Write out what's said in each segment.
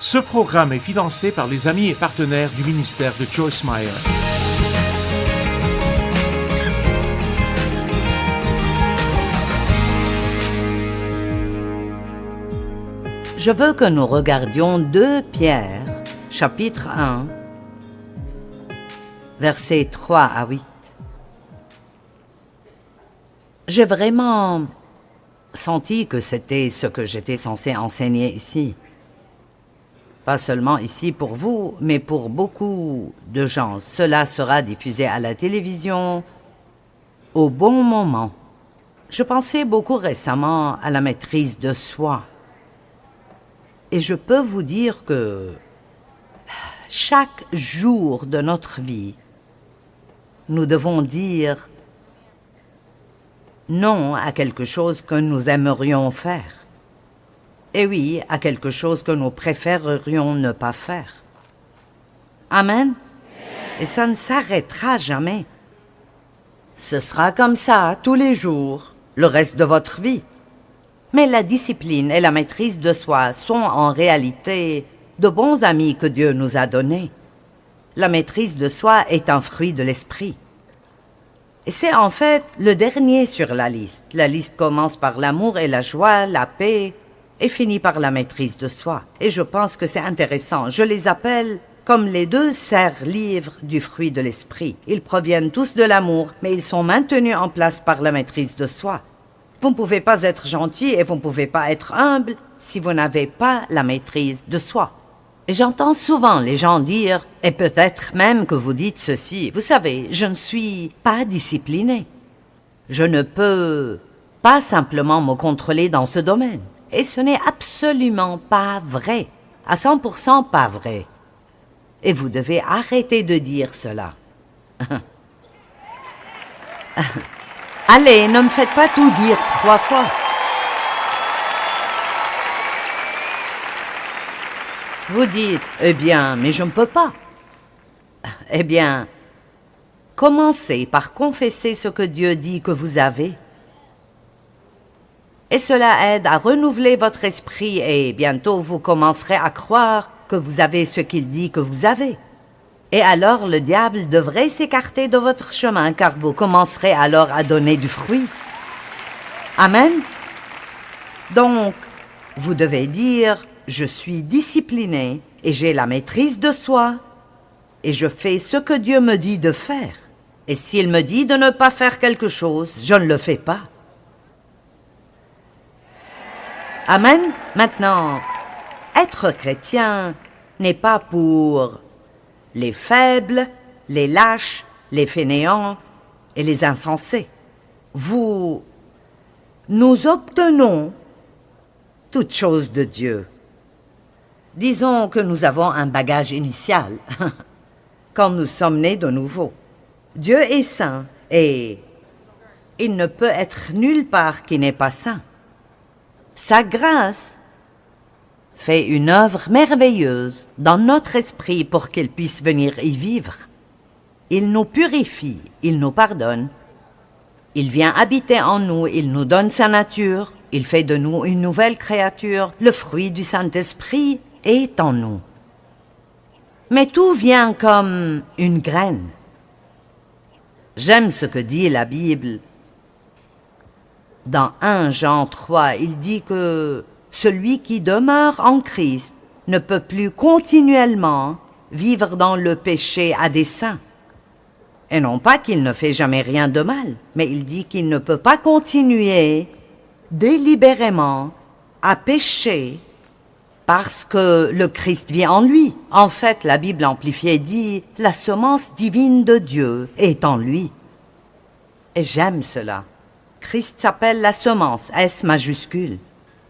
Ce programme est financé par les amis et partenaires du ministère de Joyce Meyer. Je veux que nous regardions 2 Pierre, chapitre 1, versets 3 à 8. J'ai vraiment senti que c'était ce que j'étais censé enseigner ici. Pas seulement ici pour vous, mais pour beaucoup de gens. Cela sera diffusé à la télévision au bon moment. Je pensais beaucoup récemment à la maîtrise de soi. Et je peux vous dire que chaque jour de notre vie, nous devons dire non à quelque chose que nous aimerions faire. Et oui, à quelque chose que nous préférerions ne pas faire. Amen. Et ça ne s'arrêtera jamais. Ce sera comme ça tous les jours, le reste de votre vie. Mais la discipline et la maîtrise de soi sont en réalité de bons amis que Dieu nous a donnés. La maîtrise de soi est un fruit de l'esprit. Et c'est en fait le dernier sur la liste. La liste commence par l'amour et la joie, la paix, et finit par la maîtrise de soi. Et je pense que c'est intéressant. Je les appelle comme les 2 serres-livres du fruit de l'esprit. Ils proviennent tous de l'amour, mais ils sont maintenus en place par la maîtrise de soi. Vous ne pouvez pas être gentil et vous ne pouvez pas être humble si vous n'avez pas la maîtrise de soi. Et j'entends souvent les gens dire, et peut-être même que vous dites ceci, vous savez, je ne suis pas discipliné. Je ne peux pas simplement me contrôler dans ce domaine. Et ce n'est absolument pas vrai, à 100% pas vrai. Et vous devez arrêter de dire cela. Allez, ne me faites pas tout dire 3 fois. Vous dites, eh bien, mais je ne peux pas. Eh bien, commencez par confesser ce que Dieu dit que vous avez. Et cela aide à renouveler votre esprit et bientôt vous commencerez à croire que vous avez ce qu'il dit que vous avez. Et alors le diable devrait s'écarter de votre chemin car vous commencerez alors à donner du fruit. Amen. Donc, vous devez dire, je suis discipliné et j'ai la maîtrise de soi et je fais ce que Dieu me dit de faire. Et s'il me dit de ne pas faire quelque chose, je ne le fais pas. Amen. Maintenant, être chrétien n'est pas pour les faibles, les lâches, les fainéants et les insensés. Nous obtenons toutes choses de Dieu. Disons que nous avons un bagage initial quand nous sommes nés de nouveau. Dieu est saint et il ne peut être nulle part qui n'est pas saint. Sa grâce fait une œuvre merveilleuse dans notre esprit pour qu'il puisse venir y vivre. Il nous purifie, il nous pardonne. Il vient habiter en nous, il nous donne sa nature, il fait de nous une nouvelle créature. Le fruit du Saint-Esprit est en nous. Mais tout vient comme une graine. J'aime ce que dit la Bible. Dans 1 Jean 3, il dit que celui qui demeure en Christ ne peut plus continuellement vivre dans le péché à dessein. Et non pas qu'il ne fait jamais rien de mal, mais il dit qu'il ne peut pas continuer délibérément à pécher parce que le Christ vit en lui. En fait, la Bible amplifiée dit « La semence divine de Dieu est en lui ». Et j'aime cela. Christ s'appelle la semence, S majuscule.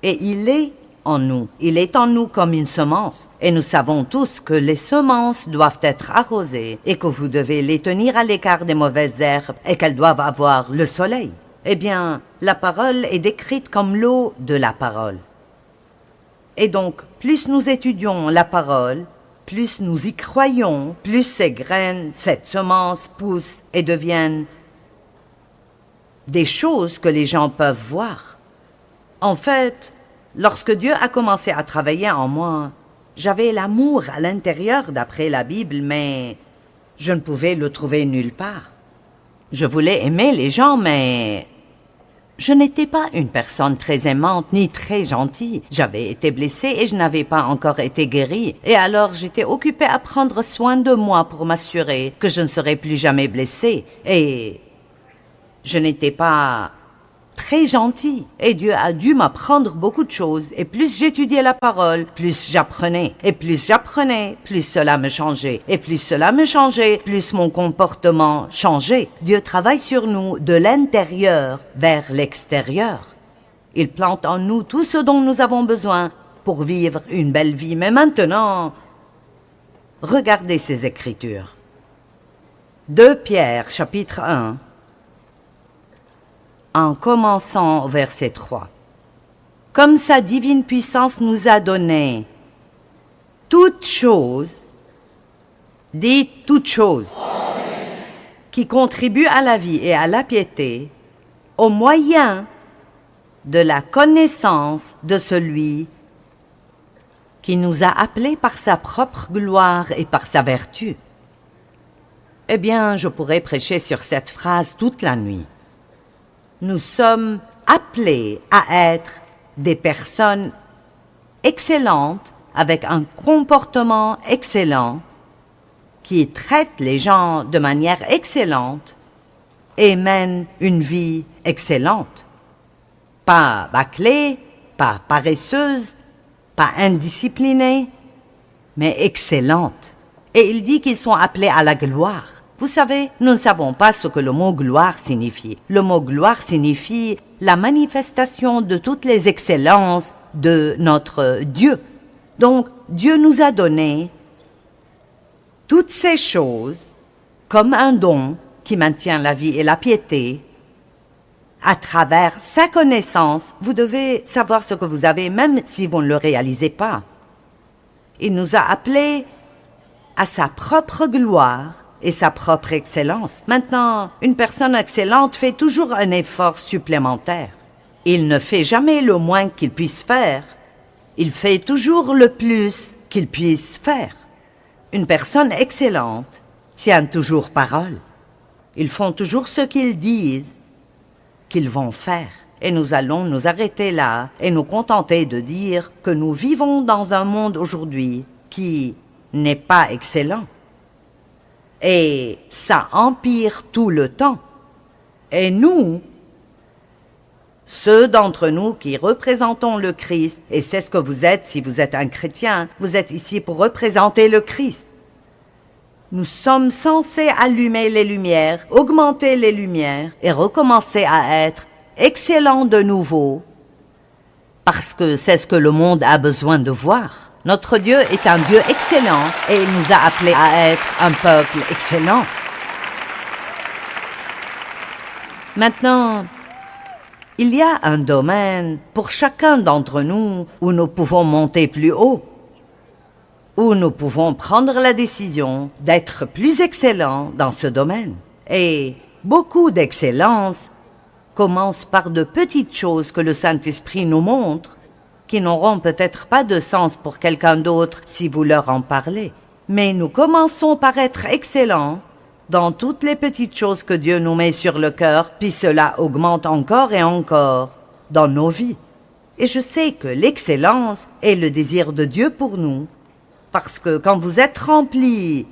Et il est en nous. Il est en nous comme une semence. Et nous savons tous que les semences doivent être arrosées et que vous devez les tenir à l'écart des mauvaises herbes et qu'elles doivent avoir le soleil. Eh bien, la parole est décrite comme l'eau de la parole. Et donc, plus nous étudions la parole, plus nous y croyons, plus ces graines, cette semence poussent et deviennent des choses que les gens peuvent voir. En fait, lorsque Dieu a commencé à travailler en moi, J'avais l'amour à l'intérieur d'après la Bible, mais je ne pouvais le trouver nulle part. Je voulais aimer les gens, mais je n'étais pas une personne très aimante ni très gentille. J'avais été blessée et je n'avais pas encore été guérie. Et alors j'étais occupée à prendre soin de moi pour m'assurer que je ne serais plus jamais blessée. Et je n'étais pas très gentille. Et Dieu a dû m'apprendre beaucoup de choses. Et plus j'étudiais la parole, plus j'apprenais. Et plus j'apprenais, plus cela me changeait. Et plus cela me changeait, plus mon comportement changeait. Dieu travaille sur nous de l'intérieur vers l'extérieur. Il plante en nous tout ce dont nous avons besoin pour vivre une belle vie. Mais maintenant, regardez ces Écritures. 2 Pierre, chapitre 1. En commençant au verset 3. Comme sa divine puissance nous a donné toutes choses, dites toutes choses, qui contribuent à la vie et à la piété, au moyen de la connaissance de celui qui nous a appelés par sa propre gloire et par sa vertu. Eh bien, je pourrais prêcher sur cette phrase toute la nuit. Nous sommes appelés à être des personnes excellentes, avec un comportement excellent, qui traitent les gens de manière excellente et mènent une vie excellente. Pas bâclée, pas paresseuse, pas indisciplinée, mais excellente. Et il dit qu'ils sont appelés à la gloire. Vous savez, nous ne savons pas ce que le mot gloire signifie. Le mot gloire signifie la manifestation de toutes les excellences de notre Dieu. Donc, Dieu nous a donné toutes ces choses comme un don qui maintient la vie et la piété. À travers sa connaissance, vous devez savoir ce que vous avez, même si vous ne le réalisez pas. Il nous a appelés à sa propre gloire et sa propre excellence. Maintenant, une personne excellente fait toujours un effort supplémentaire. Il ne fait jamais le moins qu'il puisse faire. Il fait toujours le plus qu'il puisse faire. Une personne excellente tient toujours parole. Ils font toujours ce qu'ils disent qu'ils vont faire. Et nous allons nous arrêter là et nous contenter de dire que nous vivons dans un monde aujourd'hui qui n'est pas excellent. Et ça empire tout le temps. Et nous, ceux d'entre nous qui représentons le Christ, et c'est ce que vous êtes si vous êtes un chrétien, vous êtes ici pour représenter le Christ. Nous sommes censés allumer les lumières, augmenter les lumières et recommencer à être excellents de nouveau, parce que c'est ce que le monde a besoin de voir. Notre Dieu est un Dieu excellent et il nous a appelés à être un peuple excellent. Maintenant, il y a un domaine pour chacun d'entre nous où nous pouvons monter plus haut, où nous pouvons prendre la décision d'être plus excellents dans ce domaine. Et beaucoup d'excellence commence par de petites choses que le Saint-Esprit nous montre, qui n'auront peut-être pas de sens pour quelqu'un d'autre si vous leur en parlez. Mais nous commençons par être excellents dans toutes les petites choses que Dieu nous met sur le cœur, puis cela augmente encore et encore dans nos vies. Et je sais que l'excellence est le désir de Dieu pour nous, parce que quand vous êtes remplis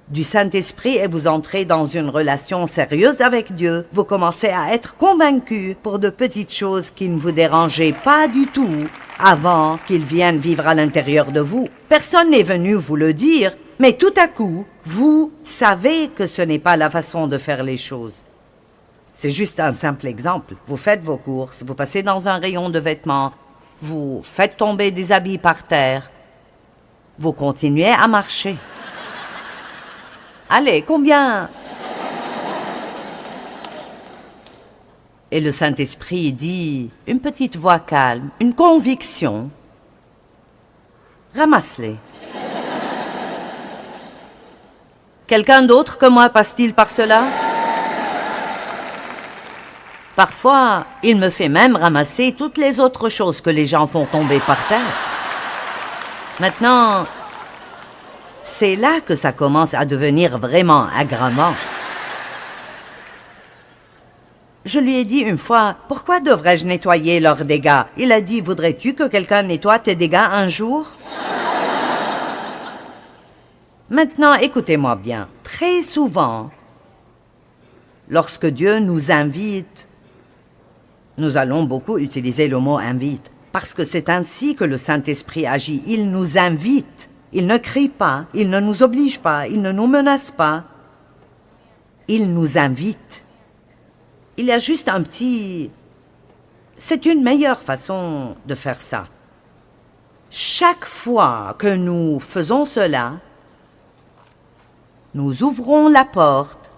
du Saint-Esprit et vous entrez dans une relation sérieuse avec Dieu, vous commencez à être convaincus pour de petites choses qui ne vous dérangeaient pas du tout avant qu'ils viennent vivre à l'intérieur de vous. Personne n'est venu vous le dire, mais tout à coup, vous savez que ce n'est pas la façon de faire les choses. C'est juste un simple exemple. Vous faites vos courses, vous passez dans un rayon de vêtements, vous faites tomber des habits par terre, vous continuez à marcher. Allez, combien? Et le Saint-Esprit dit, une petite voix calme, une conviction. Ramasse-les. Quelqu'un d'autre que moi passe-t-il par cela? Parfois, il me fait même ramasser toutes les autres choses que les gens font tomber par terre. Maintenant, c'est là que ça commence à devenir vraiment aggravant. Je lui ai dit une fois, « Pourquoi devrais-je nettoyer leurs dégâts ?» Il a dit, « Voudrais-tu que quelqu'un nettoie tes dégâts un jour ?» Maintenant, écoutez-moi bien. Très souvent, lorsque Dieu nous invite, nous allons beaucoup utiliser le mot « invite », parce que c'est ainsi que le Saint-Esprit agit. Il nous invite. Il ne crie pas, il ne nous oblige pas, il ne nous menace pas. Il nous invite. Il y a juste un petit... C'est une meilleure façon de faire ça. Chaque fois que nous faisons cela, nous ouvrons la porte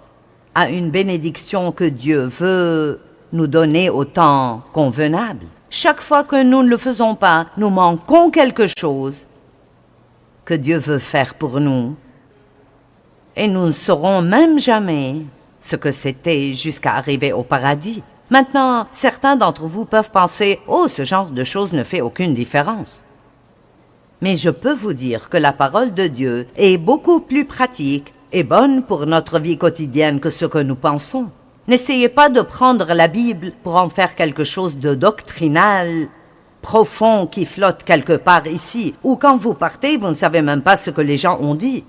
à une bénédiction que Dieu veut nous donner au temps convenable. Chaque fois que nous ne le faisons pas, nous manquons quelque chose que Dieu veut faire pour nous. Et nous ne saurons même jamais ce que c'était jusqu'à arriver au paradis. Maintenant, certains d'entre vous peuvent penser « Oh, ce genre de choses ne fait aucune différence. » Mais je peux vous dire que la parole de Dieu est beaucoup plus pratique et bonne pour notre vie quotidienne que ce que nous pensons. N'essayez pas de prendre la Bible pour en faire quelque chose de doctrinal, profond, qui flotte quelque part ici, ou quand vous partez, vous ne savez même pas ce que les gens ont dit.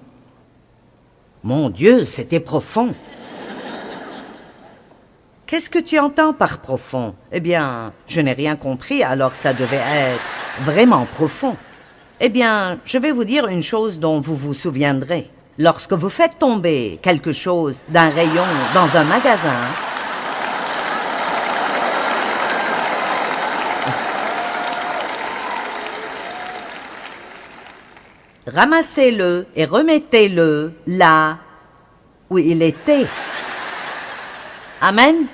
Mon Dieu, c'était profond. Qu'est-ce que tu entends par profond? Eh bien, je n'ai rien compris, alors ça devait être vraiment profond. Eh bien, je vais vous dire une chose dont vous vous souviendrez. Lorsque vous faites tomber quelque chose d'un rayon dans un magasin, ramassez-le et remettez-le là où il était. Amen.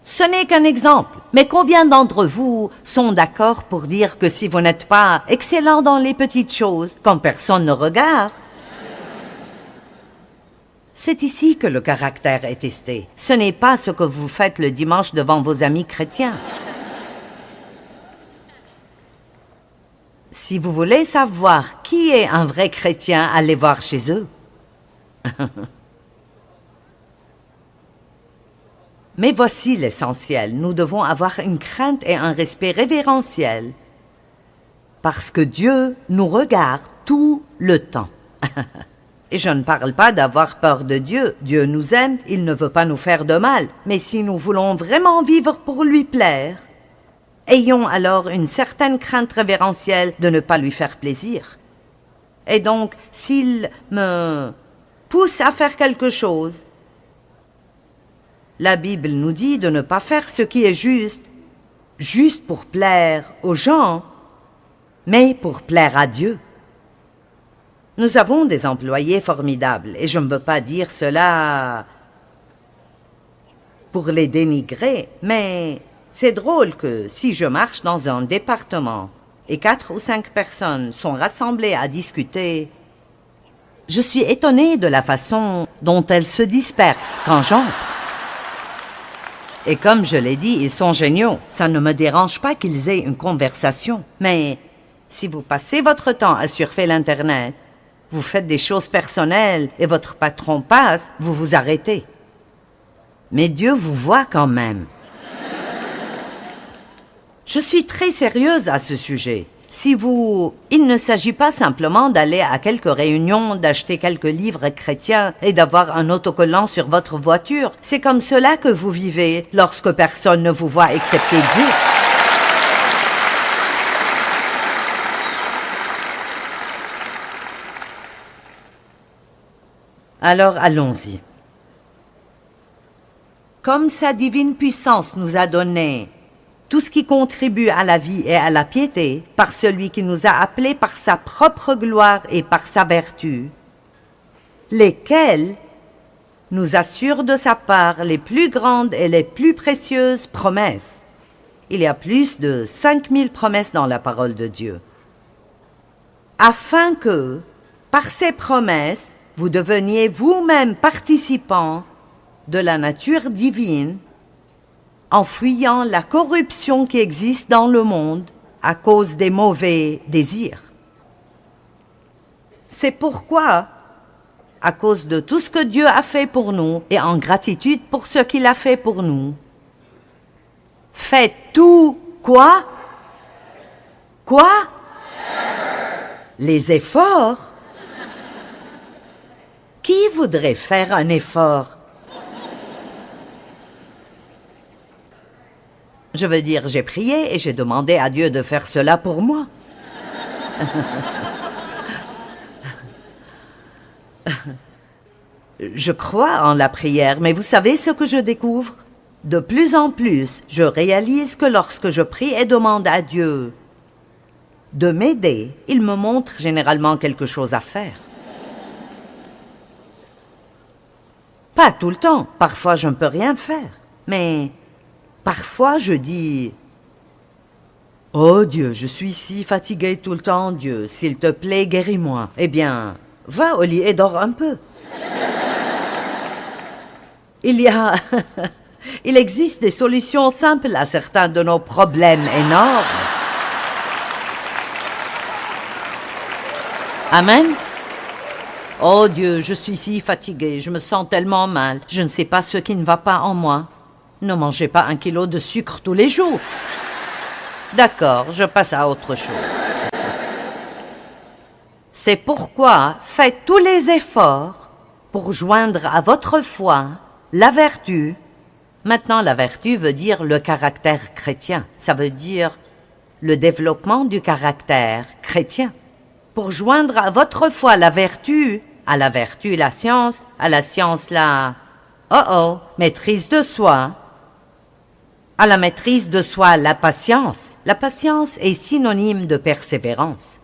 Ce n'est qu'un exemple, mais combien d'entre vous sont d'accord pour dire que si vous n'êtes pas excellent dans les petites choses, quand personne ne regarde, c'est ici que le caractère est testé. Ce n'est pas ce que vous faites le dimanche devant vos amis chrétiens. Si vous voulez savoir qui est un vrai chrétien, allez voir chez eux. Mais voici l'essentiel. Nous devons avoir une crainte et un respect révérentiel. Parce que Dieu nous regarde tout le temps. Et je ne parle pas d'avoir peur de Dieu. Dieu nous aime, il ne veut pas nous faire de mal. Mais si nous voulons vraiment vivre pour lui plaire, ayons alors une certaine crainte révérentielle de ne pas lui faire plaisir. Et donc, s'il me pousse à faire quelque chose, la Bible nous dit de ne pas faire ce qui est juste pour plaire aux gens, mais pour plaire à Dieu. Nous avons des employés formidables, et je ne veux pas dire cela pour les dénigrer, mais c'est drôle que si je marche dans un département et 4 ou 5 personnes sont rassemblées à discuter, je suis étonnée de la façon dont elles se dispersent quand j'entre. Et comme je l'ai dit, ils sont géniaux. Ça ne me dérange pas qu'ils aient une conversation. Mais si vous passez votre temps à surfer l'Internet, vous faites des choses personnelles et votre patron passe, vous vous arrêtez. Mais Dieu vous voit quand même. Je suis très sérieuse à ce sujet. Il ne s'agit pas simplement d'aller à quelques réunions, d'acheter quelques livres chrétiens et d'avoir un autocollant sur votre voiture. C'est comme cela que vous vivez lorsque personne ne vous voit excepté Dieu. Alors allons-y. Comme sa divine puissance nous a donné tout ce qui contribue à la vie et à la piété, par celui qui nous a appelés par sa propre gloire et par sa vertu, lesquels nous assurent de sa part les plus grandes et les plus précieuses promesses. Il y a plus de 5000 promesses dans la parole de Dieu. Afin que, par ces promesses, vous deveniez vous-même participants de la nature divine, en fuyant la corruption qui existe dans le monde à cause des mauvais désirs. C'est pourquoi, à cause de tout ce que Dieu a fait pour nous et en gratitude pour ce qu'il a fait pour nous, faites tout quoi? Quoi? Les efforts? Qui voudrait faire un effort? Je veux dire, j'ai prié et j'ai demandé à Dieu de faire cela pour moi. Je crois en la prière, mais vous savez ce que je découvre? De plus en plus, je réalise que lorsque je prie et demande à Dieu de m'aider, il me montre généralement quelque chose à faire. Pas tout le temps, parfois je ne peux rien faire, mais parfois je dis « Oh Dieu, je suis si fatiguée tout le temps, Dieu, s'il te plaît, guéris-moi. » Eh bien, va au lit et dors un peu. Il existe des solutions simples à certains de nos problèmes énormes. Amen. Oh Dieu, je suis si fatiguée, je me sens tellement mal, je ne sais pas ce qui ne va pas en moi. Ne mangez pas 1 kilo de sucre tous les jours. D'accord, je passe à autre chose. C'est pourquoi faites tous les efforts pour joindre à votre foi la vertu. Maintenant, la vertu veut dire le caractère chrétien. Ça veut dire le développement du caractère chrétien. Pour joindre à votre foi la vertu, à la vertu la science, à la science la maîtrise de soi, à la maîtrise de soi la patience. La patience est synonyme de persévérance.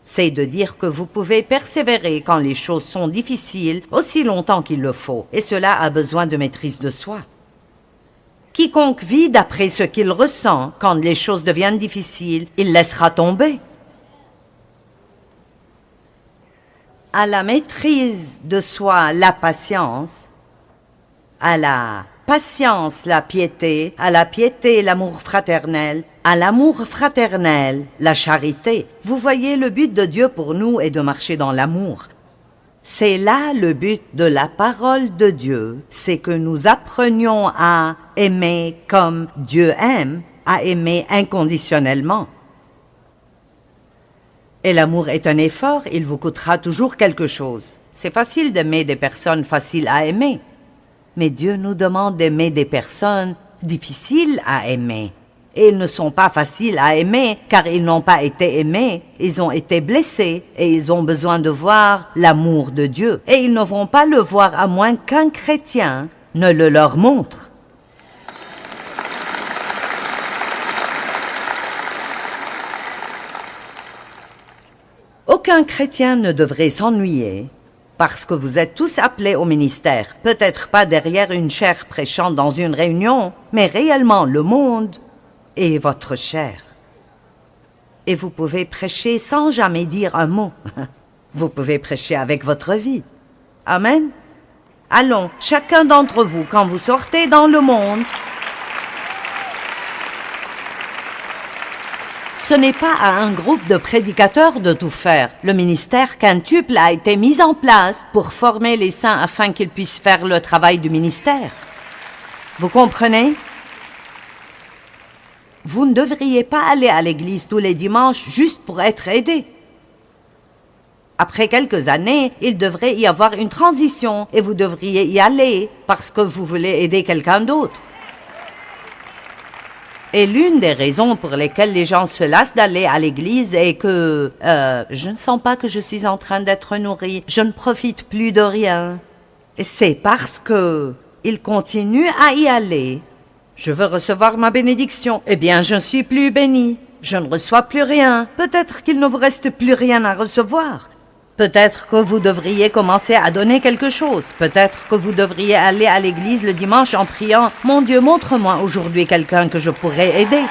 C'est de dire que vous pouvez persévérer quand les choses sont difficiles aussi longtemps qu'il le faut, et cela a besoin de maîtrise de soi. Quiconque vit d'après ce qu'il ressent quand les choses deviennent difficiles, il laissera tomber. À la maîtrise de soi la patience, à la patience la piété, à la piété l'amour fraternel, à l'amour fraternel la charité. Vous voyez, le but de Dieu pour nous est de marcher dans l'amour. C'est là le but de la parole de Dieu, c'est que nous apprenions à aimer comme Dieu aime, à aimer inconditionnellement. Et l'amour est un effort, il vous coûtera toujours quelque chose. C'est facile d'aimer des personnes faciles à aimer. Mais Dieu nous demande d'aimer des personnes difficiles à aimer. Et ils ne sont pas faciles à aimer car ils n'ont pas été aimés, ils ont été blessés et ils ont besoin de voir l'amour de Dieu. Et ils ne vont pas le voir à moins qu'un chrétien ne le leur montre. Aucun chrétien ne devrait s'ennuyer parce que vous êtes tous appelés au ministère, peut-être pas derrière une chaire prêchant dans une réunion, mais réellement le monde est votre chair. Et vous pouvez prêcher sans jamais dire un mot. Vous pouvez prêcher avec votre vie. Amen. Allons, chacun d'entre vous, quand vous sortez dans le monde, ce n'est pas à un groupe de prédicateurs de tout faire. Le ministère quintuple a été mis en place pour former les saints afin qu'ils puissent faire le travail du ministère. Vous comprenez? Vous ne devriez pas aller à l'église tous les dimanches juste pour être aidé. Après quelques années, il devrait y avoir une transition et vous devriez y aller parce que vous voulez aider quelqu'un d'autre. Et l'une des raisons pour lesquelles les gens se lassent d'aller à l'église est que je ne sens pas que je suis en train d'être nourri, je ne profite plus de rien. Et c'est parce que ils continuent à y aller. Je veux recevoir ma bénédiction. Eh bien, je ne suis plus béni. Je ne reçois plus rien. Peut-être qu'il ne vous reste plus rien à recevoir. Peut-être que vous devriez commencer à donner quelque chose. Peut-être que vous devriez aller à l'église le dimanche en priant « Mon Dieu, montre-moi aujourd'hui quelqu'un que je pourrais aider. »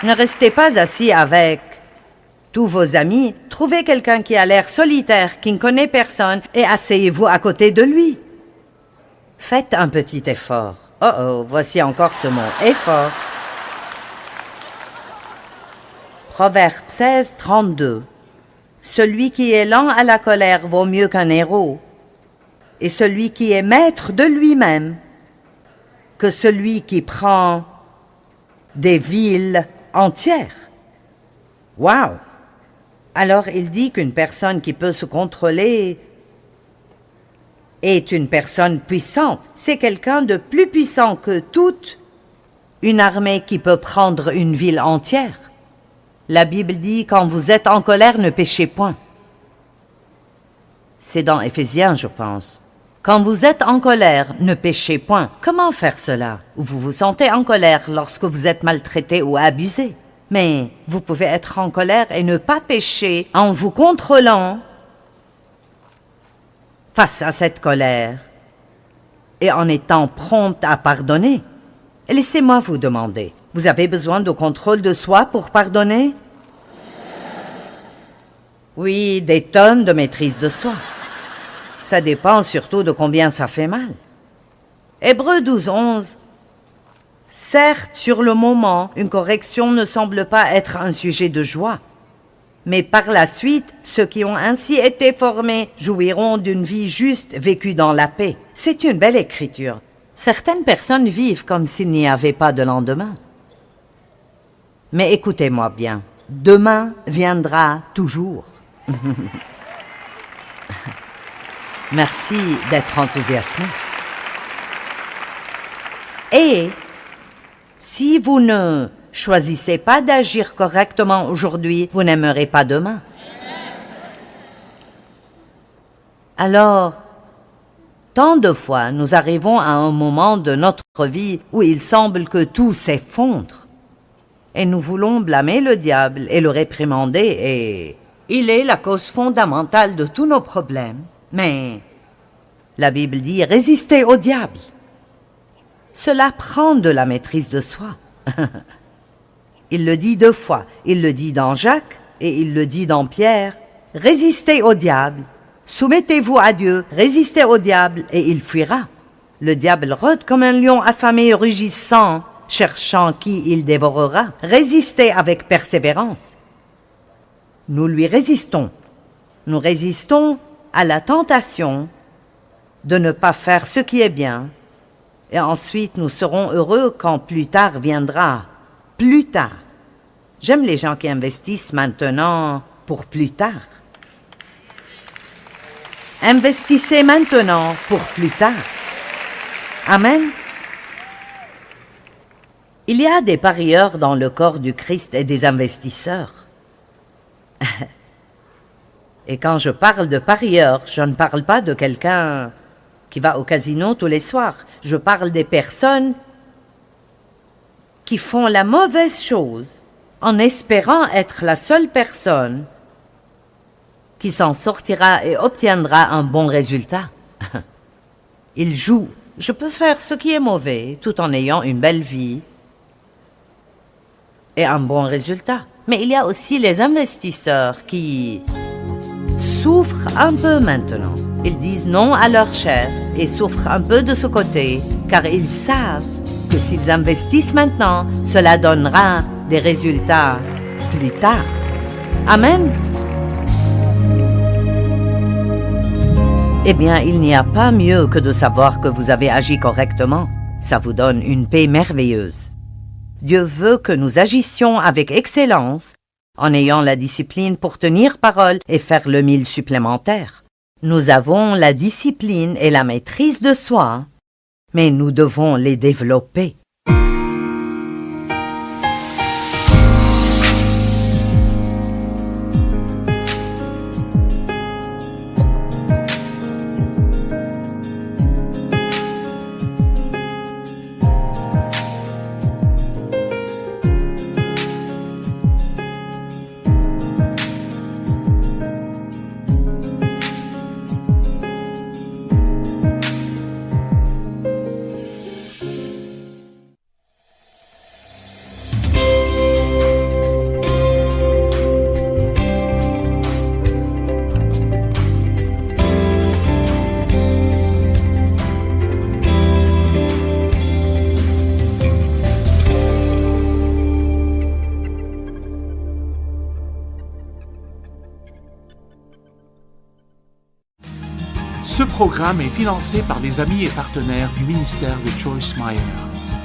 Ne restez pas assis avec tous vos amis. Trouvez quelqu'un qui a l'air solitaire, qui ne connaît personne et asseyez-vous à côté de lui. Faites un petit effort. Oh oh, voici encore ce mot, effort. Proverbe 16, 32. Celui qui est lent à la colère vaut mieux qu'un héros, et celui qui est maître de lui-même que celui qui prend des villes entières. Wow! Alors il dit qu'une personne qui peut se contrôler est une personne puissante. C'est quelqu'un de plus puissant que toute une armée qui peut prendre une ville entière. La Bible dit, quand vous êtes en colère, ne péchez point. C'est dans Éphésiens, je pense. Quand vous êtes en colère, ne péchez point. Comment faire cela? Vous vous sentez en colère lorsque vous êtes maltraité ou abusé. Mais vous pouvez être en colère et ne pas pécher en vous contrôlant face à cette colère et en étant prompte à pardonner. Et laissez-moi vous demander, vous avez besoin de contrôle de soi pour pardonner? Oui, des tonnes de maîtrise de soi. Ça dépend surtout de combien ça fait mal. Hébreux 12, 11. Certes, sur le moment, une correction ne semble pas être un sujet de joie. Mais par la suite, ceux qui ont ainsi été formés jouiront d'une vie juste vécue dans la paix. C'est une belle écriture. Certaines personnes vivent comme s'il n'y avait pas de lendemain. Mais écoutez-moi bien, demain viendra toujours. Merci d'être enthousiasmé. Et si vous ne choisissez pas d'agir correctement aujourd'hui, vous n'aimerez pas demain. Alors, tant de fois, nous arrivons à un moment de notre vie où il semble que tout s'effondre. Et nous voulons blâmer le diable et le réprimander, et il est la cause fondamentale de tous nos problèmes. Mais la Bible dit « résistez au diable ». Cela prend de la maîtrise de soi. Il le dit 2 fois. Il le dit dans Jacques et il le dit dans Pierre. « Résistez au diable, soumettez-vous à Dieu, résistez au diable et il fuira. » Le diable rôde comme un lion affamé et rugissant, cherchant qui il dévorera. Résistez avec persévérance. Nous lui résistons. Nous résistons à la tentation de ne pas faire ce qui est bien. Et ensuite, nous serons heureux quand plus tard viendra. Plus tard. J'aime les gens qui investissent maintenant pour plus tard. Investissez maintenant pour plus tard. Amen. Il y a des parieurs dans le corps du Christ et des investisseurs. Et quand je parle de parieurs, je ne parle pas de quelqu'un qui va au casino tous les soirs. Je parle des personnes qui font la mauvaise chose en espérant être la seule personne qui s'en sortira et obtiendra un bon résultat. Ils jouent. Je peux faire ce qui est mauvais tout en ayant une belle vie et un bon résultat. Mais il y a aussi les investisseurs qui souffrent un peu maintenant. Ils disent non à leur chair et souffrent un peu de ce côté, car ils savent que s'ils investissent maintenant, cela donnera des résultats plus tard. Amen. Eh bien, il n'y a pas mieux que de savoir que vous avez agi correctement. Ça vous donne une paix merveilleuse. Dieu veut que nous agissions avec excellence, en ayant la discipline pour tenir parole et faire le 1000 supplémentaire. Nous avons la discipline et la maîtrise de soi, mais nous devons les développer. programme est financé par les amis et partenaires du ministère de Joyce Meyer.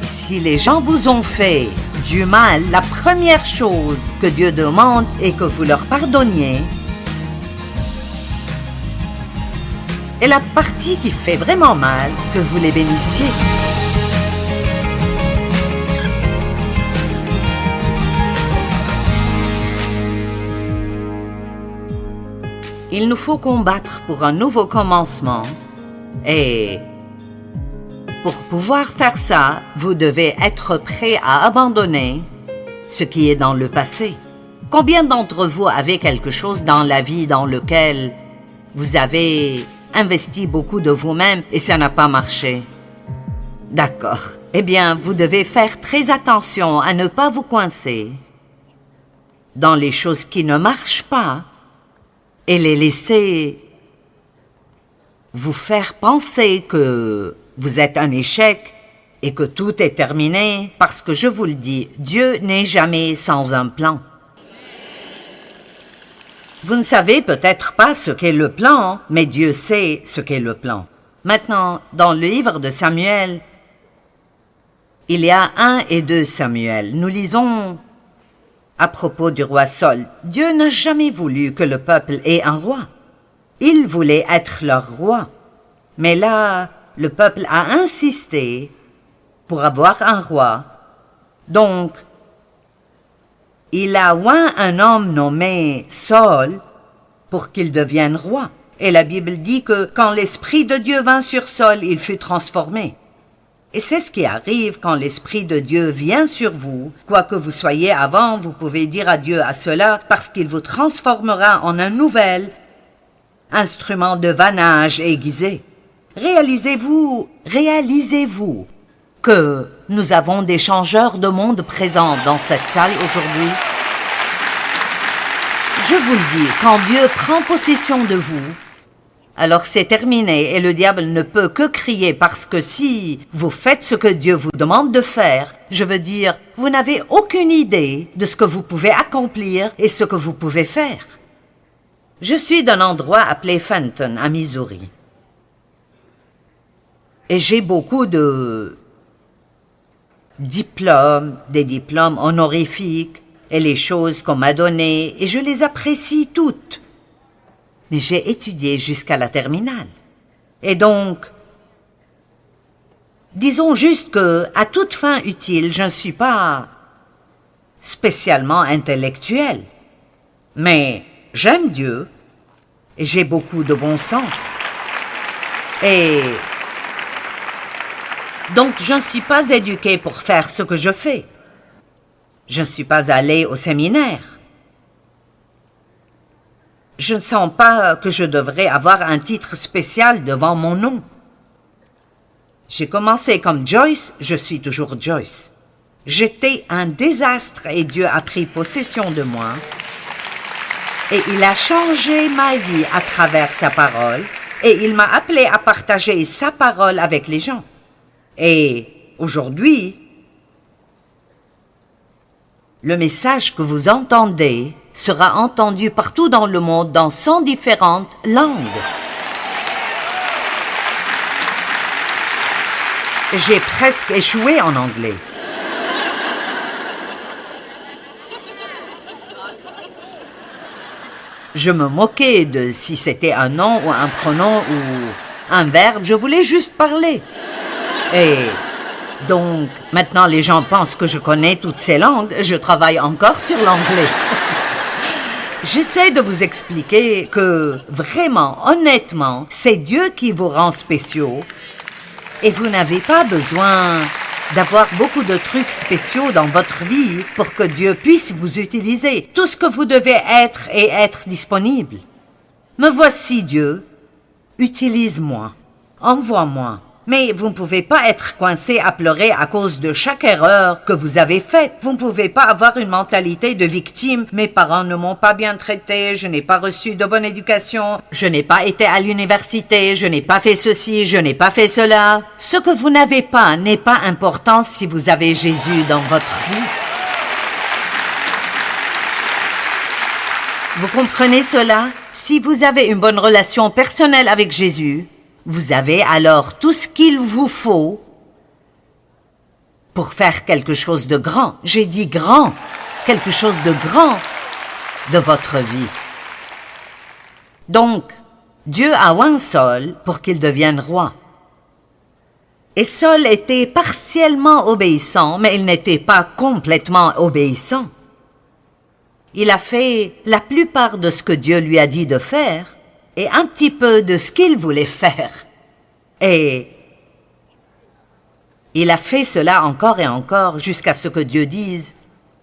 Si les gens vous ont fait du mal, la première chose que Dieu demande est que vous leur pardonniez. Et la partie qui fait vraiment mal, que vous les bénissiez. Il nous faut combattre pour un nouveau commencement et pour pouvoir faire ça, vous devez être prêt à abandonner ce qui est dans le passé. Combien d'entre vous avez quelque chose dans la vie dans lequel vous avez investi beaucoup de vous-même et ça n'a pas marché? D'accord. Eh bien, vous devez faire très attention à ne pas vous coincer dans les choses qui ne marchent pas et les laisser vous faire penser que vous êtes un échec et que tout est terminé, parce que je vous le dis, Dieu n'est jamais sans un plan. Vous ne savez peut-être pas ce qu'est le plan, mais Dieu sait ce qu'est le plan. Maintenant, dans le livre de Samuel, il y a 1 et 2 Samuel. Nous lisons à propos du roi Saul. Dieu n'a jamais voulu que le peuple ait un roi. Il voulait être leur roi. Mais là, le peuple a insisté pour avoir un roi. Donc, il a oint un homme nommé Saul pour qu'il devienne roi. Et la Bible dit que quand l'Esprit de Dieu vint sur Saul, il fut transformé. Et c'est ce qui arrive quand l'Esprit de Dieu vient sur vous. Quoi que vous soyez avant, vous pouvez dire adieu à cela parce qu'il vous transformera en un nouvel instrument de vannage aiguisé. Réalisez-vous que nous avons des changeurs de monde présents dans cette salle aujourd'hui? Je vous le dis, quand Dieu prend possession de vous, alors c'est terminé et le diable ne peut que crier parce que si vous faites ce que Dieu vous demande de faire, je veux dire, vous n'avez aucune idée de ce que vous pouvez accomplir et ce que vous pouvez faire. Je suis d'un endroit appelé Fenton, à Missouri. Et j'ai beaucoup de diplômes, des diplômes honorifiques et les choses qu'on m'a données, et je les apprécie toutes. Mais j'ai étudié jusqu'à la terminale. Et donc, disons juste que, à toute fin utile, je ne suis pas spécialement intellectuel. Mais j'aime Dieu, et j'ai beaucoup de bon sens. Et donc, je ne suis pas éduqué pour faire ce que je fais. Je ne suis pas allé au séminaire. Je ne sens pas que je devrais avoir un titre spécial devant mon nom. J'ai commencé comme Joyce, je suis toujours Joyce. J'étais un désastre et Dieu a pris possession de moi. Et il a changé ma vie à travers sa parole. Et il m'a appelé à partager sa parole avec les gens. Et aujourd'hui, le message que vous entendez sera entendu partout dans le monde dans 100 différentes langues. J'ai presque échoué en anglais. Je me moquais de si c'était un nom ou un pronom ou un verbe, je voulais juste parler. Et donc, maintenant les gens pensent que je connais toutes ces langues, je travaille encore sur l'anglais. J'essaie de vous expliquer que, vraiment, honnêtement, c'est Dieu qui vous rend spéciaux et vous n'avez pas besoin d'avoir beaucoup de trucs spéciaux dans votre vie pour que Dieu puisse vous utiliser. Tout ce que vous devez être est être disponible. Me voici Dieu, utilise-moi, envoie-moi. Mais vous ne pouvez pas être coincé à pleurer à cause de chaque erreur que vous avez faite. Vous ne pouvez pas avoir une mentalité de victime. Mes parents ne m'ont pas bien traité, je n'ai pas reçu de bonne éducation, je n'ai pas été à l'université, je n'ai pas fait ceci, je n'ai pas fait cela. Ce que vous n'avez pas n'est pas important si vous avez Jésus dans votre vie. Vous comprenez cela? Si vous avez une bonne relation personnelle avec Jésus, Vous avez alors tout ce qu'il vous faut pour faire quelque chose de grand. J'ai dit grand, quelque chose de grand de votre vie. Donc, Dieu a oint Saül pour qu'il devienne roi. Et Saül était partiellement obéissant, mais il n'était pas complètement obéissant. Il a fait la plupart de ce que Dieu lui a dit de faire et un petit peu de ce qu'il voulait faire. Et il a fait cela encore et encore jusqu'à ce que Dieu dise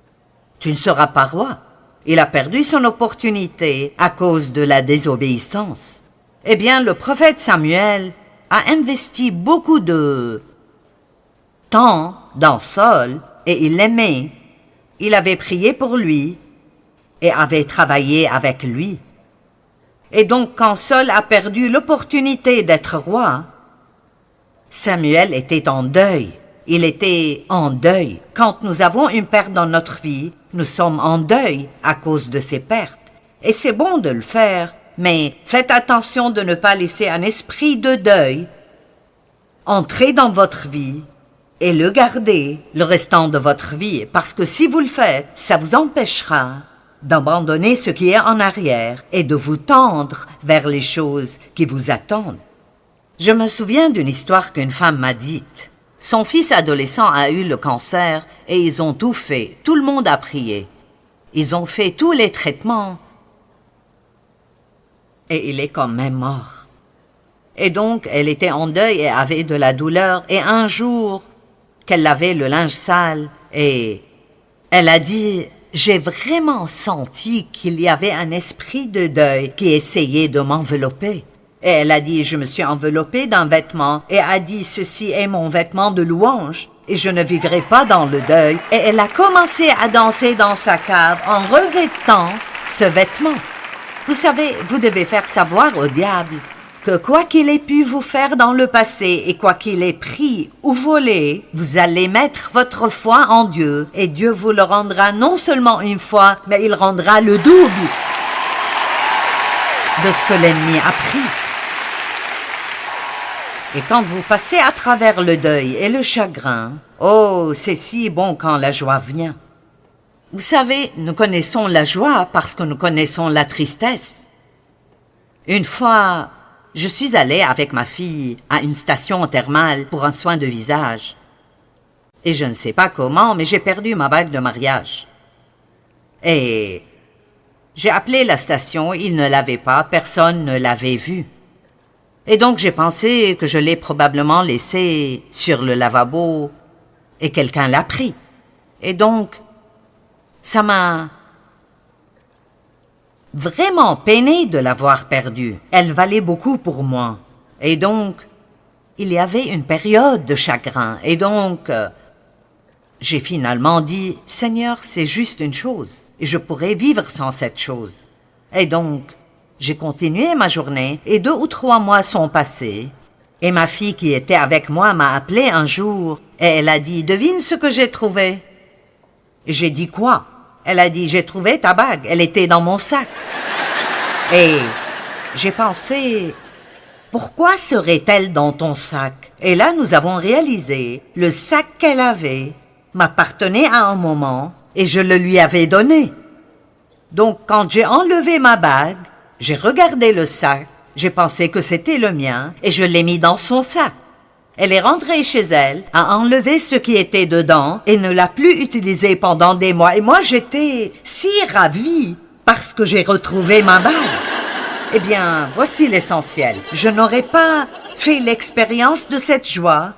« Tu ne seras pas roi ». Il a perdu son opportunité à cause de la désobéissance. Eh bien, le prophète Samuel a investi beaucoup de temps dans Saül et il l'aimait. Il avait prié pour lui et avait travaillé avec lui. Et donc, quand Saül a perdu l'opportunité d'être roi, Samuel était en deuil. Il était en deuil. Quand nous avons une perte dans notre vie, nous sommes en deuil à cause de ces pertes. Et c'est bon de le faire, mais faites attention de ne pas laisser un esprit de deuil entrer dans votre vie et le garder le restant de votre vie. Parce que si vous le faites, ça vous empêchera d'abandonner ce qui est en arrière et de vous tendre vers les choses qui vous attendent. Je me souviens d'une histoire qu'une femme m'a dite. Son fils adolescent a eu le cancer et ils ont tout fait. Tout le monde a prié. Ils ont fait tous les traitements. Et il est quand même mort. Et donc, elle était en deuil et avait de la douleur. Et un jour, qu'elle lavait le linge sale, et elle a dit « J'ai vraiment senti qu'il y avait un esprit de deuil qui essayait de m'envelopper. » Et elle a dit, je me suis enveloppée d'un vêtement et a dit, ceci est mon vêtement de louange et je ne vivrai pas dans le deuil. Et elle a commencé à danser dans sa cave en revêtant ce vêtement. Vous savez, vous devez faire savoir au diable que quoi qu'il ait pu vous faire dans le passé et quoi qu'il ait pris ou volé, vous allez mettre votre foi en Dieu et Dieu vous le rendra non seulement une fois, mais il rendra le double de ce que l'ennemi a pris. Et quand vous passez à travers le deuil et le chagrin, oh, c'est si bon quand la joie vient. Vous savez, nous connaissons la joie parce que nous connaissons la tristesse. Une fois, je suis allée avec ma fille à une station thermale pour un soin de visage. Et je ne sais pas comment, mais j'ai perdu ma bague de mariage. Et j'ai appelé la station, ils ne l'avaient pas, personne ne l'avait vue. Et donc j'ai pensé que je l'ai probablement laissée sur le lavabo et quelqu'un l'a pris. Et donc, ça m'a vraiment peiné de l'avoir perdue. Elle valait beaucoup pour moi. Et donc, il y avait une période de chagrin. Et donc, j'ai finalement dit, « Seigneur, c'est juste une chose. Et je pourrais vivre sans cette chose. » Et donc, j'ai continué ma journée et 2 ou 3 mois sont passés. Et ma fille qui était avec moi m'a appelé un jour et elle a dit « Devine ce que j'ai trouvé ?» J'ai dit « Quoi ?» Elle a dit « J'ai trouvé ta bague, elle était dans mon sac. » Et j'ai pensé « Pourquoi serait-elle dans ton sac ?» Et là nous avons réalisé, le sac qu'elle avait m'appartenait à un moment et je le lui avais donné. Donc quand j'ai enlevé ma bague, j'ai regardé le sac, j'ai pensé que c'était le mien et je l'ai mis dans son sac. Elle est rentrée chez elle, a enlevé ce qui était dedans et ne l'a plus utilisé pendant des mois. Et moi, j'étais si ravie parce que j'ai retrouvé ma bague. Eh bien, voici l'essentiel. Je n'aurais pas fait l'expérience de cette joie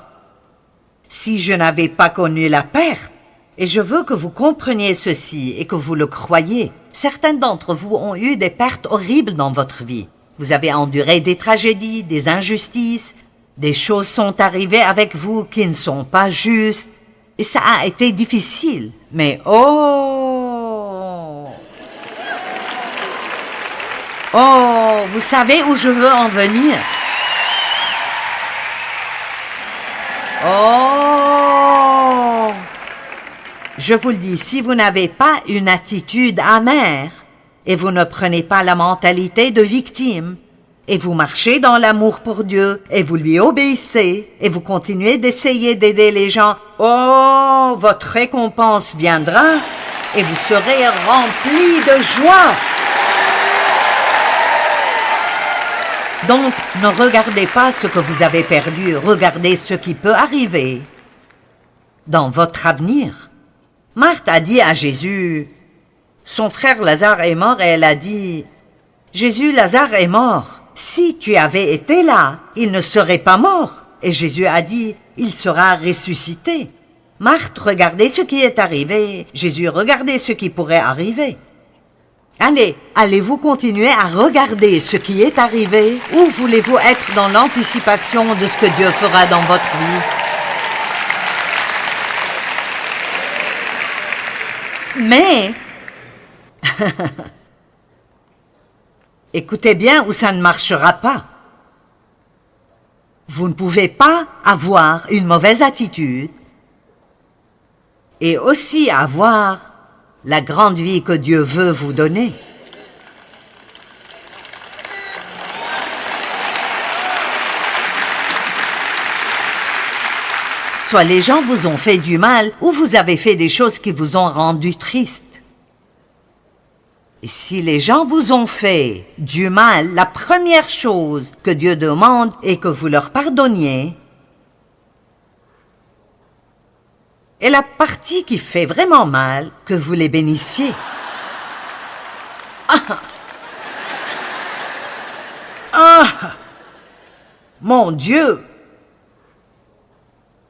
si je n'avais pas connu la perte. Et je veux que vous compreniez ceci et que vous le croyiez. Certains d'entre vous ont eu des pertes horribles dans votre vie. Vous avez enduré des tragédies, des injustices. Des choses sont arrivées avec vous qui ne sont pas justes. Et ça a été difficile. Mais oh, vous savez où je veux en venir? Oh, je vous le dis, si vous n'avez pas une attitude amère et vous ne prenez pas la mentalité de victime, et vous marchez dans l'amour pour Dieu, et vous lui obéissez, et vous continuez d'essayer d'aider les gens, oh, votre récompense viendra, et vous serez remplis de joie. Donc, ne regardez pas ce que vous avez perdu, regardez ce qui peut arriver dans votre avenir. Marthe a dit à Jésus, son frère Lazare est mort, et elle a dit, Jésus, Lazare est mort. Si tu avais été là, il ne serait pas mort. Et Jésus a dit, il sera ressuscité. Marthe, regardez ce qui est arrivé. Jésus, regardez ce qui pourrait arriver. Allez-vous continuer à regarder ce qui est arrivé ou voulez-vous être dans l'anticipation de ce que Dieu fera dans votre vie? Mais, écoutez bien ou ça ne marchera pas. Vous ne pouvez pas avoir une mauvaise attitude et aussi avoir la grande vie que Dieu veut vous donner. Soit les gens vous ont fait du mal ou vous avez fait des choses qui vous ont rendu triste. Et si les gens vous ont fait du mal, la première chose que Dieu demande est que vous leur pardonniez. Et la partie qui fait vraiment mal, que vous les bénissiez. Mon Dieu!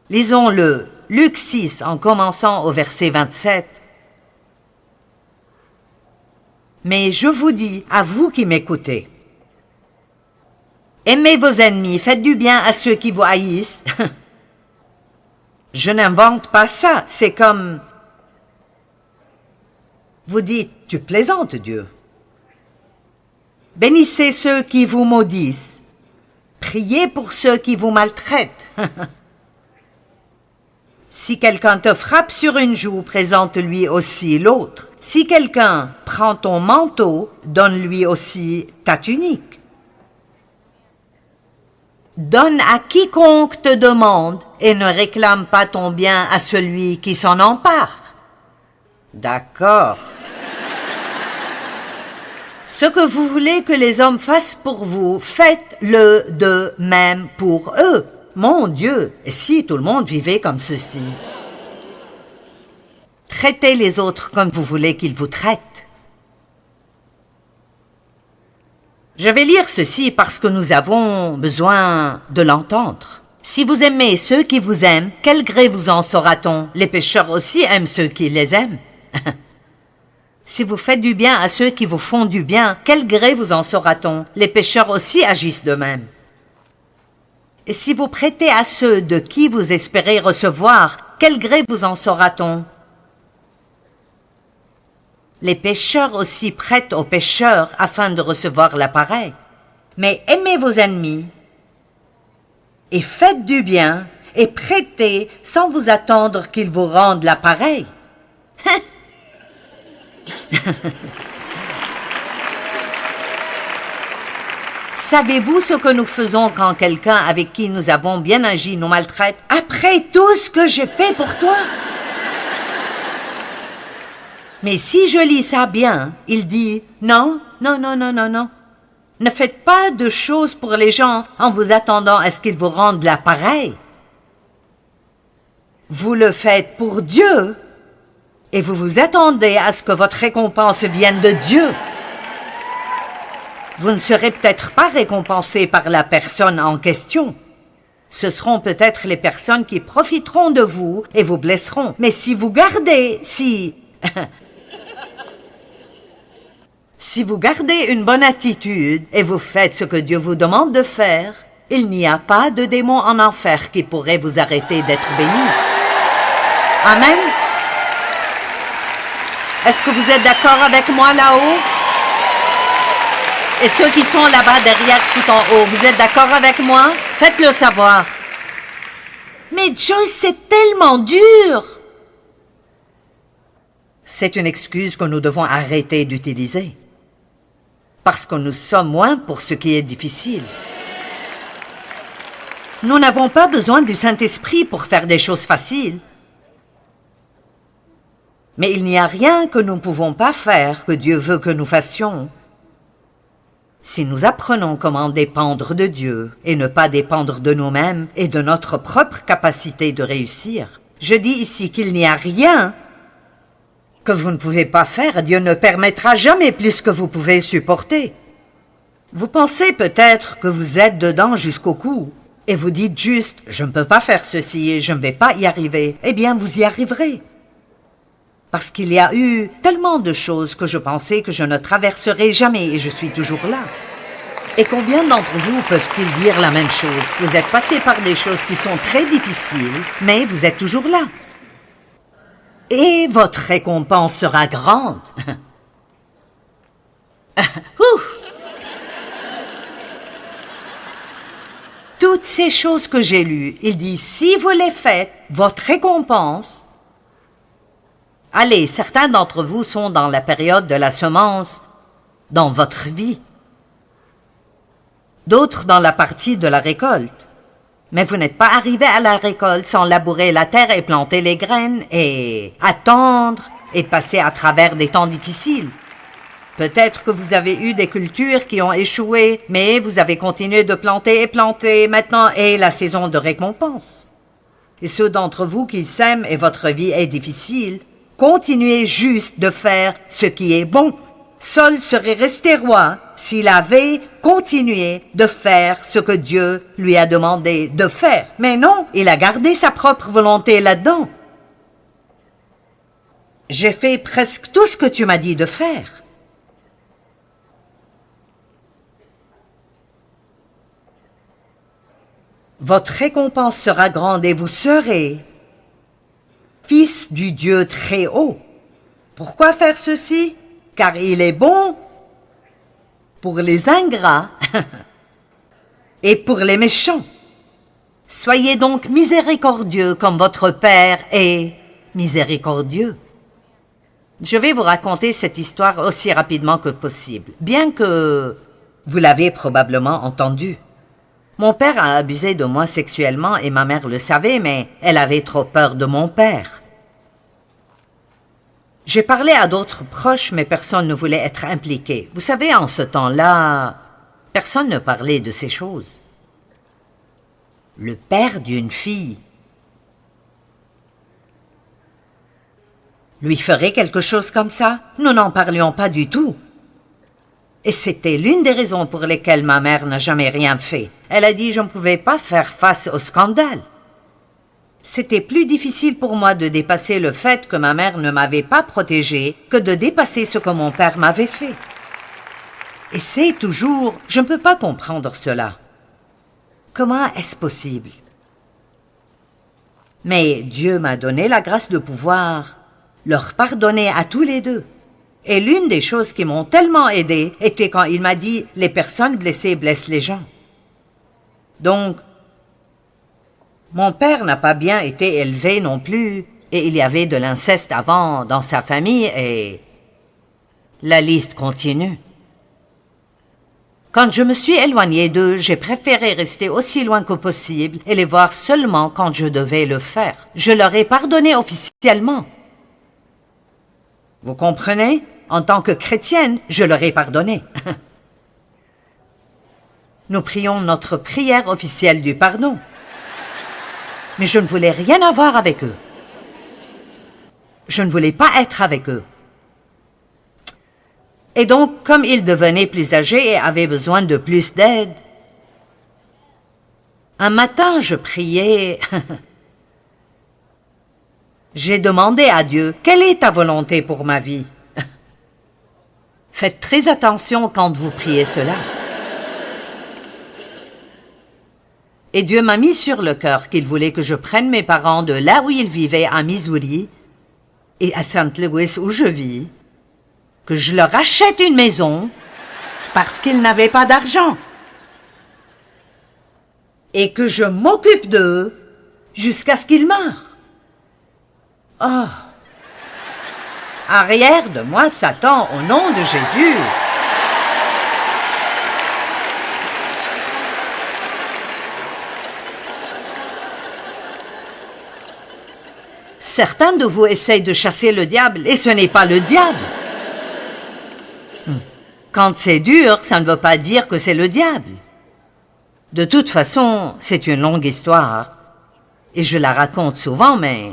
Lisons-le, Luc 6, en commençant au verset 27. Mais je vous dis, à vous qui m'écoutez, aimez vos ennemis, faites du bien à ceux qui vous haïssent. Je n'invente pas ça, c'est comme... Vous dites, tu plaisantes, Dieu. Bénissez ceux qui vous maudissent. Priez pour ceux qui vous maltraitent. Si quelqu'un te frappe sur une joue, présente-lui aussi l'autre. Si quelqu'un prend ton manteau, donne-lui aussi ta tunique. Donne à quiconque te demande et ne réclame pas ton bien à celui qui s'en empare. D'accord. Ce que vous voulez que les hommes fassent pour vous, faites-le de même pour eux. Mon Dieu, et si tout le monde vivait comme ceci? Traitez les autres comme vous voulez qu'ils vous traitent. Je vais lire ceci parce que nous avons besoin de l'entendre. Si vous aimez ceux qui vous aiment, quel gré vous en saura-t-on? Les pécheurs aussi aiment ceux qui les aiment. Si vous faites du bien à ceux qui vous font du bien, quel gré vous en saura-t-on? Les pécheurs aussi agissent de même. Et si vous prêtez à ceux de qui vous espérez recevoir, quel gré vous en saura-t-on? Les pécheurs aussi prêtent aux pécheurs afin de recevoir l'appareil. Mais aimez vos ennemis et faites du bien et prêtez sans vous attendre qu'ils vous rendent l'appareil. Savez-vous ce que nous faisons quand quelqu'un avec qui nous avons bien agi nous maltraite? Après tout ce que j'ai fait pour toi? Mais si je lis ça bien, il dit non. Ne faites pas de choses pour les gens en vous attendant à ce qu'ils vous rendent l'appareil. Vous le faites pour Dieu et vous vous attendez à ce que votre récompense vienne de Dieu. Vous ne serez peut-être pas récompensé par la personne en question. Ce seront peut-être les personnes qui profiteront de vous et vous blesseront. Mais si vous gardez, si vous gardez une bonne attitude et vous faites ce que Dieu vous demande de faire, il n'y a pas de démon en enfer qui pourrait vous arrêter d'être béni. Amen. Est-ce que vous êtes d'accord avec moi là-haut? Et ceux qui sont là-bas derrière tout en haut, vous êtes d'accord avec moi? Faites-le savoir. Mais Joyce, c'est tellement dur. C'est une excuse que nous devons arrêter d'utiliser. parce que nous sommes moins pour ce qui est difficile. Nous n'avons pas besoin du Saint-Esprit pour faire des choses faciles. Mais il n'y a rien que nous ne pouvons pas faire que Dieu veut que nous fassions. Si nous apprenons comment dépendre de Dieu et ne pas dépendre de nous-mêmes et de notre propre capacité de réussir, je dis ici qu'il n'y a rien que vous ne pouvez pas faire. Dieu ne permettra jamais plus que vous pouvez supporter. Vous pensez peut-être que vous êtes dedans jusqu'au cou et vous dites juste « je ne peux pas faire ceci et je ne vais pas y arriver ». Eh bien, vous y arriverez. Parce qu'il y a eu tellement de choses que je pensais que je ne traverserais jamais et je suis toujours là. Et combien d'entre vous peuvent-ils dire la même chose? Vous êtes passé par des choses qui sont très difficiles, mais vous êtes toujours là. Et votre récompense sera grande. Toutes ces choses que j'ai lues, il dit, si vous les faites, votre récompense... Allez, certains d'entre vous sont dans la période de la semence dans votre vie. D'autres dans la partie de la récolte. Mais vous n'êtes pas arrivé à la récolte sans labourer la terre et planter les graines et attendre et passer à travers des temps difficiles. Peut-être que vous avez eu des cultures qui ont échoué, mais vous avez continué de planter et planter. Maintenant est la saison de récompense. Et ceux d'entre vous qui s'aiment et votre vie est difficile, continuez juste de faire ce qui est bon. Saul serait resté roi s'il avait continué de faire ce que Dieu lui a demandé de faire. Mais non, il a gardé sa propre volonté là-dedans. J'ai fait presque tout ce que tu m'as dit de faire. Votre récompense sera grande et vous serez fils du Dieu très haut. Pourquoi faire ceci? Car il est bon pour les ingrats et pour les méchants. Soyez donc miséricordieux comme votre Père est miséricordieux. Je vais vous raconter cette histoire aussi rapidement que possible, bien que vous l'avez probablement entendue. Mon père a abusé de moi sexuellement et ma mère le savait, mais elle avait trop peur de mon père. J'ai parlé à d'autres proches, mais personne ne voulait être impliqué. Vous savez, en ce temps-là, personne ne parlait de ces choses. Le père d'une fille lui ferait quelque chose comme ça? Nous n'en parlions pas du tout. Et c'était l'une des raisons pour lesquelles ma mère n'a jamais rien fait. Elle a dit que je ne pouvais pas faire face au scandale. C'était plus difficile pour moi de dépasser le fait que ma mère ne m'avait pas protégée que de dépasser ce que mon père m'avait fait. Et c'est toujours... Je ne peux pas comprendre cela. Comment est-ce possible? Mais Dieu m'a donné la grâce de pouvoir leur pardonner à tous les deux. Et l'une des choses qui m'ont tellement aidé était quand il m'a dit « Les personnes blessées blessent les gens ». Donc, mon père n'a pas bien été élevé non plus, et il y avait de l'inceste avant dans sa famille, et la liste continue. Quand je me suis éloignée d'eux, j'ai préféré rester aussi loin que possible et les voir seulement quand je devais le faire. Je leur ai pardonné officiellement. Vous comprenez? En tant que chrétienne, je leur ai pardonné. Nous prions notre prière officielle du pardon. Mais je ne voulais rien avoir avec eux. Je ne voulais pas être avec eux. Et donc, comme ils devenaient plus âgés et avaient besoin de plus d'aide, un matin, je priais. J'ai demandé à Dieu, « Quelle est ta volonté pour ma vie ?» Faites très attention quand vous priez cela. Et Dieu m'a mis sur le cœur qu'il voulait que je prenne mes parents de là où ils vivaient à Missouri et à St. Louis où je vis, que je leur achète une maison parce qu'ils n'avaient pas d'argent et que je m'occupe d'eux jusqu'à ce qu'ils meurent. Oh! Arrière de moi, Satan, au nom de Jésus! Certains de vous essayent de chasser le diable et ce n'est pas le diable. Quand c'est dur, ça ne veut pas dire que c'est le diable. De toute façon, c'est une longue histoire. Et je la raconte souvent, mais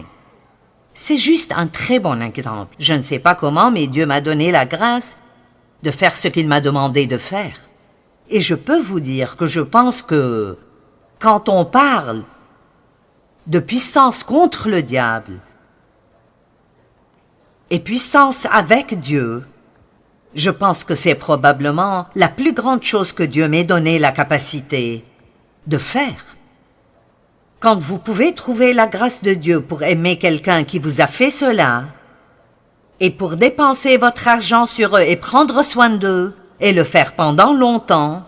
c'est juste un très bon exemple. Je ne sais pas comment, mais Dieu m'a donné la grâce de faire ce qu'il m'a demandé de faire. Et je peux vous dire que je pense que quand on parle de puissance contre le diable et puissance avec Dieu, je pense que c'est probablement la plus grande chose que Dieu m'ait donné la capacité de faire. Quand vous pouvez trouver la grâce de Dieu pour aimer quelqu'un qui vous a fait cela, et pour dépenser votre argent sur eux et prendre soin d'eux, et le faire pendant longtemps,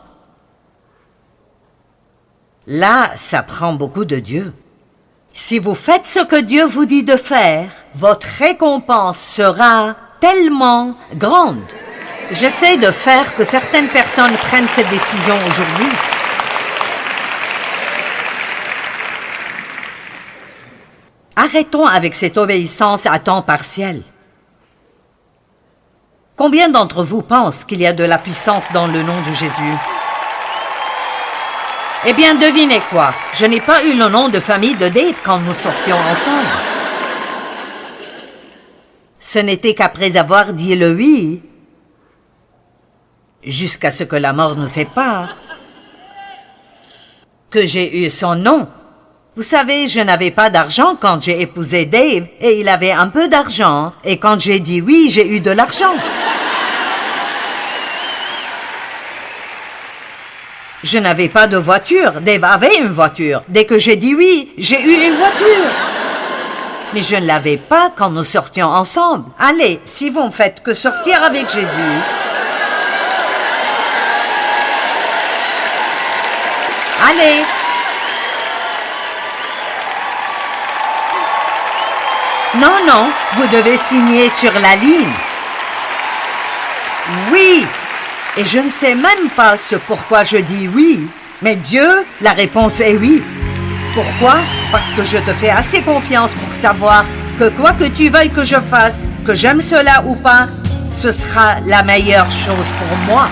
là, ça prend beaucoup de Dieu. Si vous faites ce que Dieu vous dit de faire, votre récompense sera tellement grande. J'essaie de faire que certaines personnes prennent cette décision aujourd'hui. Arrêtons avec cette obéissance à temps partiel. Combien d'entre vous pensent qu'il y a de la puissance dans le nom de Jésus? Eh bien, devinez quoi? Je n'ai pas eu le nom de famille de Dave quand nous sortions ensemble. Ce n'était qu'après avoir dit le oui, jusqu'à ce que la mort nous sépare, que j'ai eu son nom. Vous savez, je n'avais pas d'argent quand j'ai épousé Dave, et il avait un peu d'argent, et quand j'ai dit oui, j'ai eu de l'argent. Je n'avais pas de voiture, Dave avait une voiture. Dès que j'ai dit oui, j'ai eu une voiture. Mais je ne l'avais pas quand nous sortions ensemble. Allez, si vous ne faites que sortir avec Jésus, allez. Non, non, vous devez signer sur la ligne. Oui. Et je ne sais même pas ce pourquoi je dis oui. Mais Dieu, la réponse est oui. Pourquoi? Parce que je te fais assez confiance pour savoir que quoi que tu veuilles que je fasse, que j'aime cela ou pas, ce sera la meilleure chose pour moi.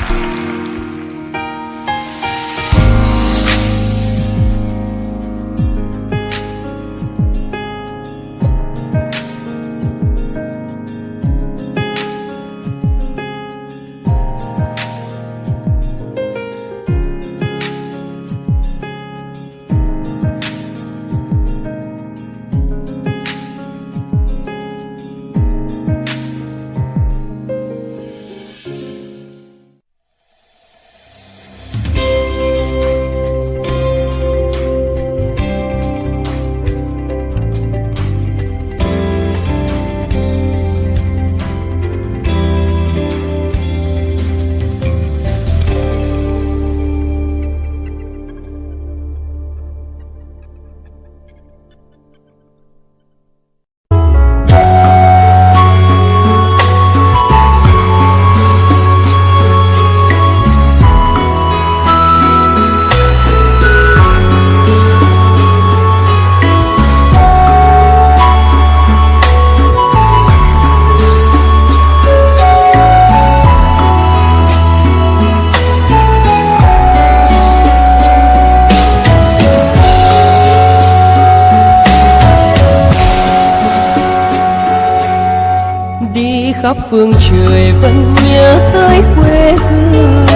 khắp phương trời vẫn nhớ tới quê hương.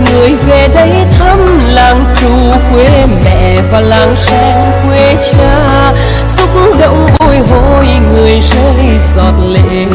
Người về đây thăm làng trù quê mẹ và làng sen quê cha, xúc động bồi hồi người rơi giọt lệ.